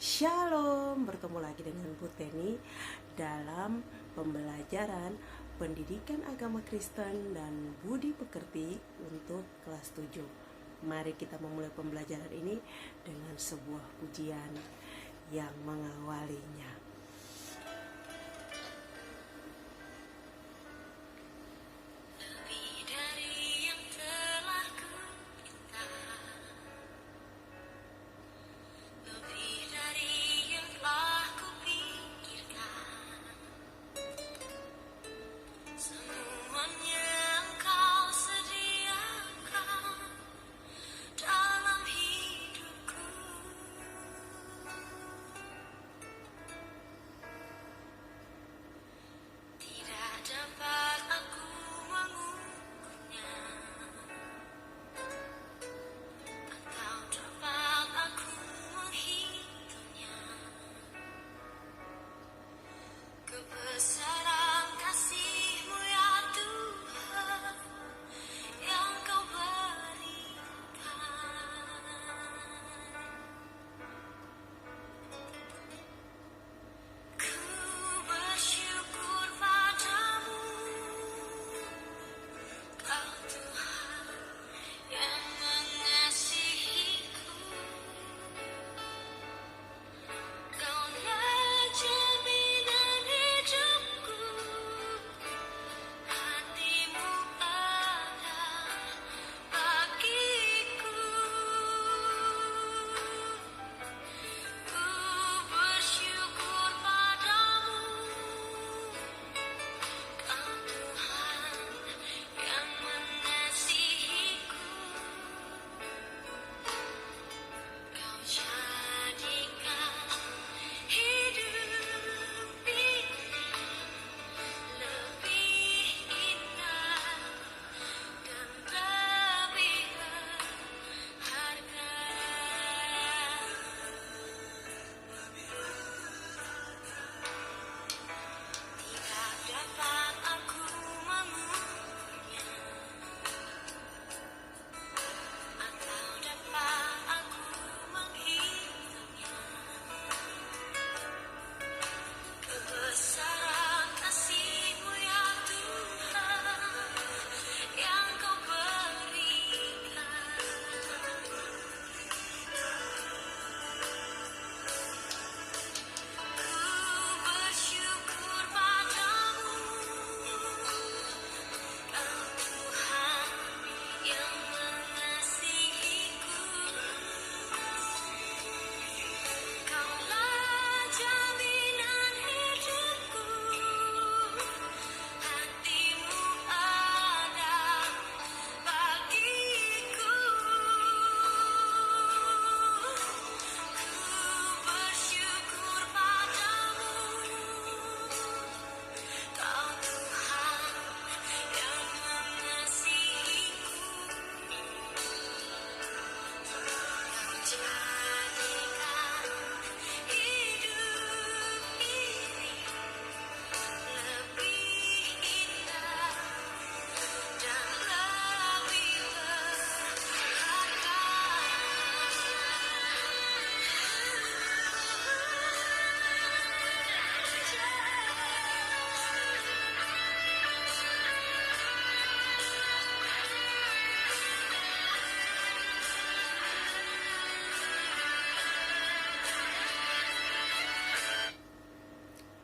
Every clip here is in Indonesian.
Shalom, bertemu lagi dengan Bu Teni dalam pembelajaran Pendidikan Agama Kristen dan Budi Pekerti untuk kelas 7. Mari kita memulai pembelajaran ini dengan sebuah pujian yang mengawalinya.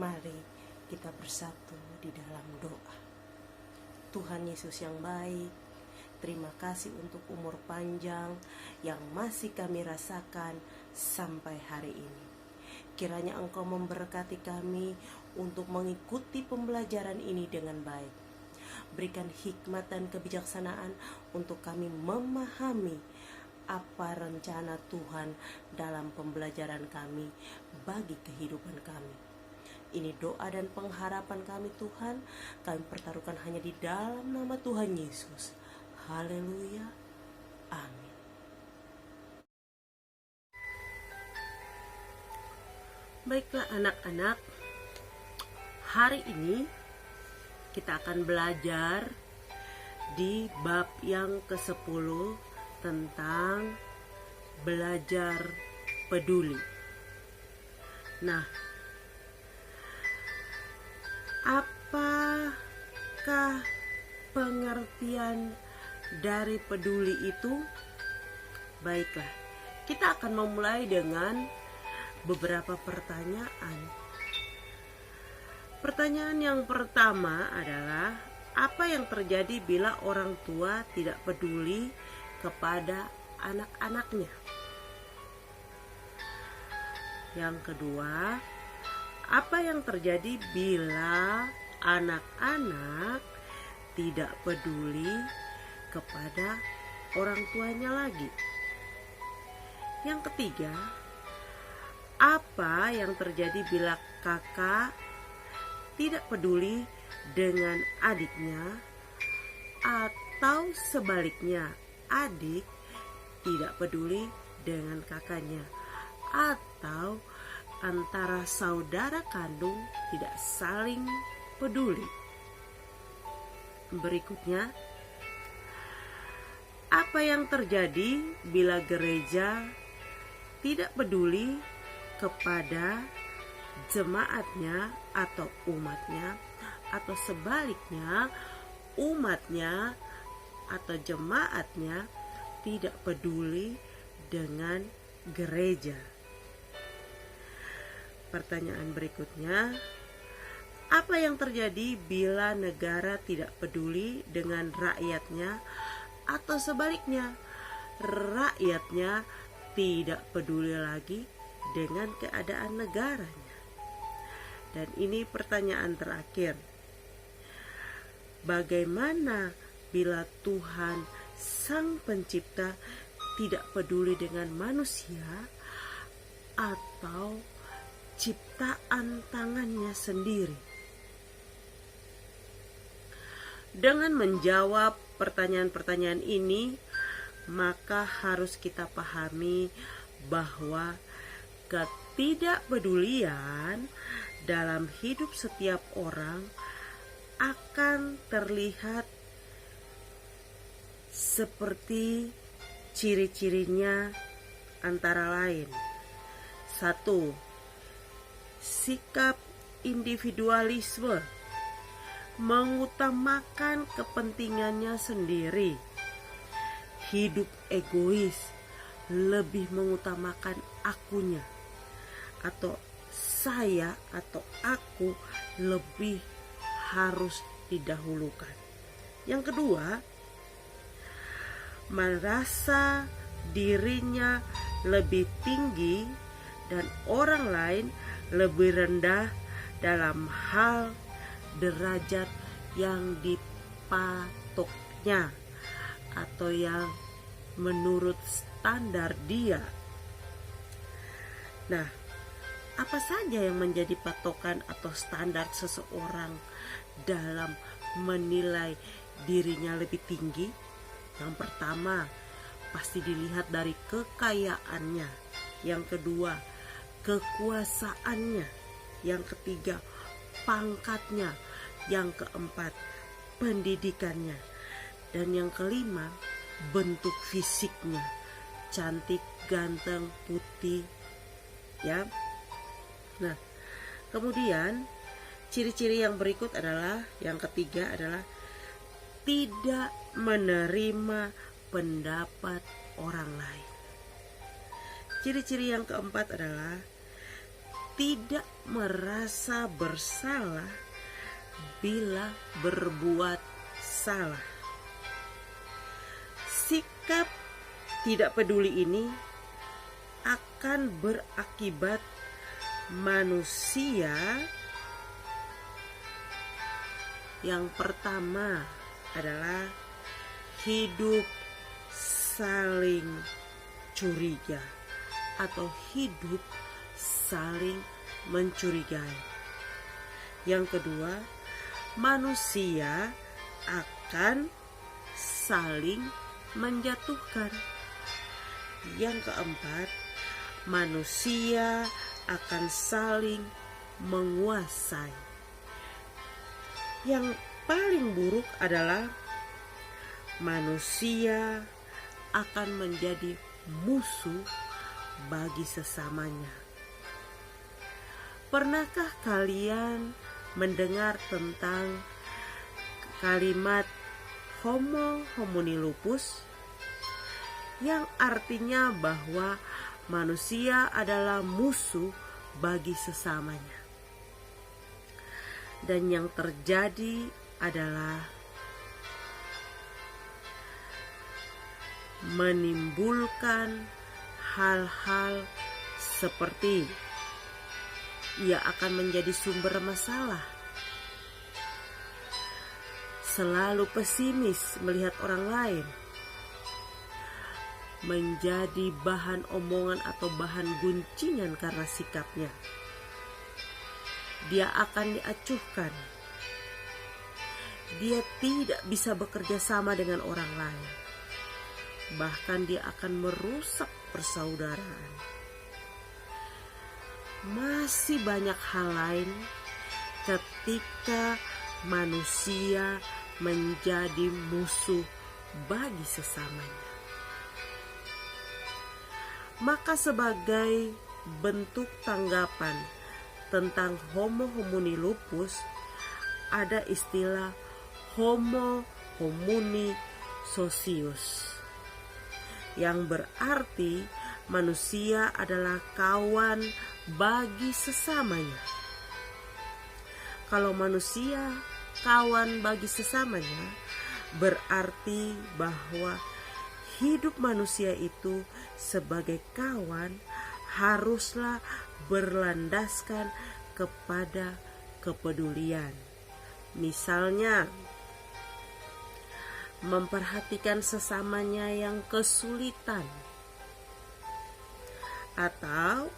Mari kita bersatu di dalam doa. Tuhan Yesus yang baik, terima kasih untuk umur panjang yang masih kami rasakan sampai hari ini. Kiranya Engkau memberkati kami untuk mengikuti pembelajaran ini dengan baik. Berikan hikmat dan kebijaksanaan untuk kami memahami apa rencana Tuhan dalam pembelajaran kami bagi kehidupan kami. Ini doa dan pengharapan kami Tuhan, kami pertaruhkan hanya di dalam nama Tuhan Yesus. Haleluya. Amin. Baiklah anak-anak, hari ini kita akan belajar di bab yang ke-10 tentang belajar peduli. Nah, apakah pengertian dari peduli itu? Baiklah, kita akan memulai dengan beberapa pertanyaan. Pertanyaan yang pertama adalah, apa yang terjadi bila orang tua tidak peduli kepada anak-anaknya? Yang kedua, apa yang terjadi bila anak-anak tidak peduli kepada orang tuanya lagi? Yang ketiga, apa yang terjadi bila kakak tidak peduli dengan adiknya, atau sebaliknya, adik tidak peduli dengan kakaknya, atau antara saudara kandung tidak saling peduli? Berikutnya, apa yang terjadi bila gereja tidak peduli kepada jemaatnya atau umatnya, atau sebaliknya, umatnya atau jemaatnya tidak peduli dengan gereja? Pertanyaan berikutnya, apa yang terjadi bila negara tidak peduli dengan rakyatnya, atau sebaliknya, rakyatnya tidak peduli lagi dengan keadaan negaranya? Dan ini pertanyaan terakhir, bagaimana bila Tuhan Sang Pencipta tidak peduli dengan manusia atau ciptaan tangannya sendiri? Dengan menjawab pertanyaan-pertanyaan ini, maka harus kita pahami bahwa ketidakpedulian dalam hidup setiap orang akan terlihat seperti ciri-cirinya antara lain. 1. Sikap individualisme, mengutamakan kepentingannya sendiri. Hidup egois, lebih mengutamakan akunya, atau saya atau aku lebih harus didahulukan. Yang kedua, merasa dirinya lebih tinggi dan orang lain lebih rendah dalam hal derajat yang dipatoknya atau yang menurut standar dia. Nah, apa saja yang menjadi patokan atau standar seseorang dalam menilai dirinya lebih tinggi? Yang pertama, pasti dilihat dari kekayaannya. Yang kedua, kekuasaannya. Yang ketiga, pangkatnya. Yang keempat, pendidikannya. Dan yang kelima, bentuk fisiknya. Cantik, ganteng, putih, ya. Nah, kemudian ciri-ciri yang berikut adalah, yang ketiga adalah tidak menerima pendapat orang lain. Ciri-ciri yang keempat adalah tidak merasa bersalah bila berbuat salah. Sikap tidak peduli ini akan berakibat manusia yang pertama adalah hidup saling curiga atau hidup saling mencurigai. Yang kedua, manusia akan saling menjatuhkan. Yang keempat, manusia akan saling menguasai. Yang paling buruk adalah manusia akan menjadi musuh bagi sesamanya. Pernahkah kalian mendengar tentang kalimat homo homini lupus, yang artinya bahwa manusia adalah musuh bagi sesamanya? Dan yang terjadi adalah menimbulkan hal-hal seperti ia akan menjadi sumber masalah, selalu pesimis melihat orang lain, menjadi bahan omongan atau bahan guncingan karena sikapnya. Dia akan diacuhkan. Dia tidak bisa bekerja sama dengan orang lain. Bahkan dia akan merusak persaudaraan. Masih banyak hal lain ketika manusia menjadi musuh bagi sesamanya. Maka sebagai bentuk tanggapan tentang homo homini lupus, ada istilah homo homini socius, yang berarti manusia adalah kawan bagi sesamanya. Kalau manusia kawan bagi sesamanya, berarti bahwa hidup manusia itu sebagai kawan haruslah berlandaskan kepada kepedulian. Misalnya, memperhatikan sesamanya yang kesulitan, atau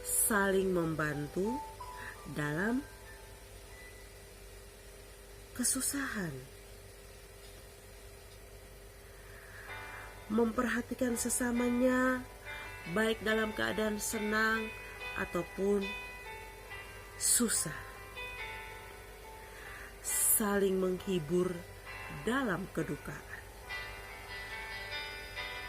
saling membantu dalam kesusahan. Memperhatikan sesamanya baik dalam keadaan senang ataupun susah. Saling menghibur dalam kedukaan.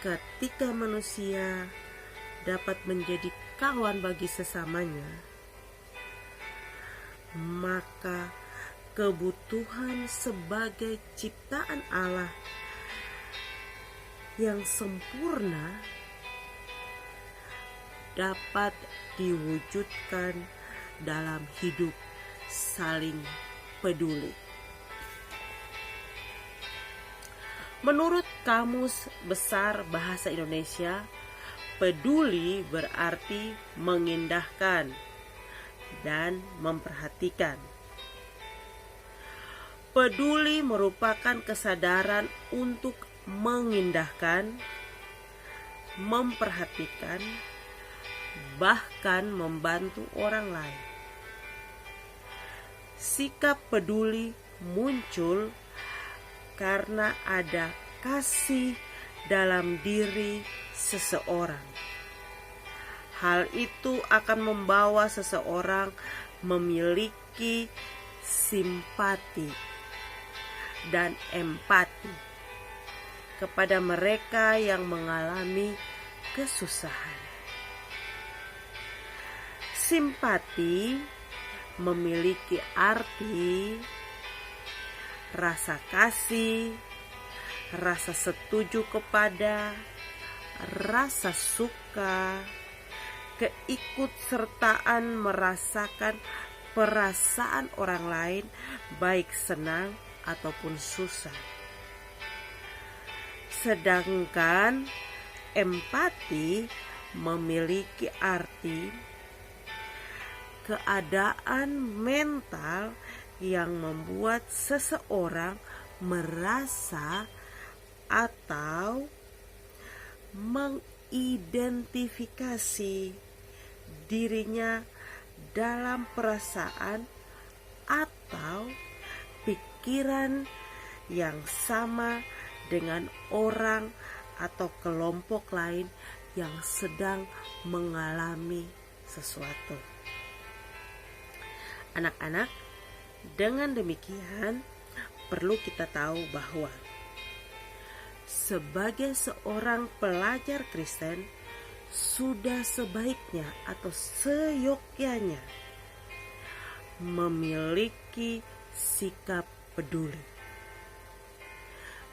Ketika manusia dapat menjadi kawan bagi sesamanya, maka kebutuhan sebagai ciptaan Allah yang sempurna dapat diwujudkan dalam hidup saling peduli. Menurut Kamus Besar Bahasa Indonesia, peduli berarti mengindahkan dan memperhatikan. Peduli merupakan kesadaran untuk mengindahkan, memperhatikan, bahkan membantu orang lain. Sikap peduli muncul karena ada kasih dalam diri seseorang. Hal itu akan membawa seseorang memiliki simpati dan empati kepada mereka yang mengalami kesusahan. Simpati memiliki arti rasa kasih, rasa setuju kepada, rasa suka, keikutsertaan merasakan perasaan orang lain baik senang ataupun susah. Sedangkan empati memiliki arti keadaan mental yang membuat seseorang merasa atau mengidentifikasi dirinya dalam perasaan atau pikiran yang sama dengan orang atau kelompok lain yang sedang mengalami sesuatu. Anak-anak, dengan demikian perlu kita tahu bahwa sebagai seorang pelajar Kristen sudah sebaiknya atau seyogyanya memiliki sikap peduli,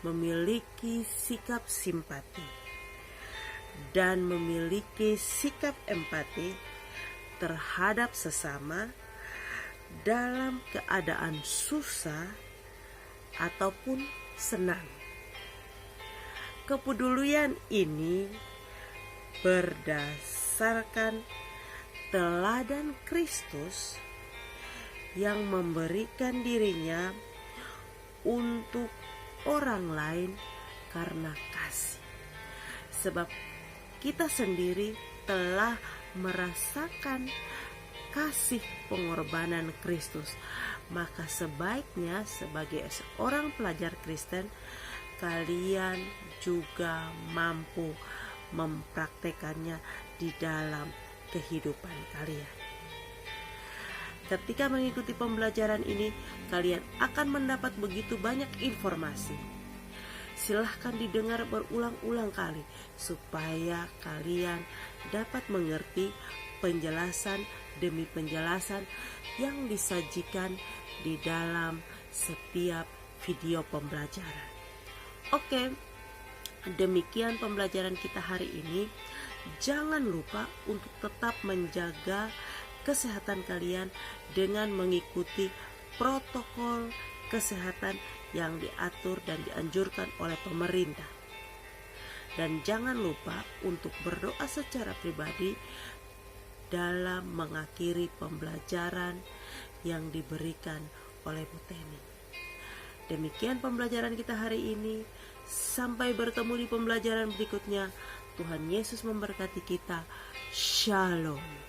memiliki sikap simpati, dan memiliki sikap empati terhadap sesama dalam keadaan susah ataupun senang. Kepedulian ini berdasarkan teladan Kristus yang memberikan dirinya untuk orang lain karena kasih. Sebab kita sendiri telah merasakan kasih pengorbanan Kristus, maka sebaiknya sebagai seorang pelajar Kristen kalian juga mampu mempraktekannya di dalam kehidupan kalian. Ketika mengikuti pembelajaran ini, kalian akan mendapat begitu banyak informasi. Silahkan didengar berulang-ulang kali supaya kalian dapat mengerti penjelasan demi penjelasan yang disajikan di dalam setiap video pembelajaran. Oke, demikian pembelajaran kita hari ini. Jangan lupa untuk tetap menjaga kesehatan kalian dengan mengikuti protokol kesehatan yang diatur dan dianjurkan oleh pemerintah. Dan jangan lupa untuk berdoa secara pribadi dalam mengakhiri pembelajaran yang diberikan oleh Bu Teni. Demikian pembelajaran kita hari ini. Sampai bertemu di pembelajaran berikutnya. Tuhan Yesus memberkati kita. Shalom.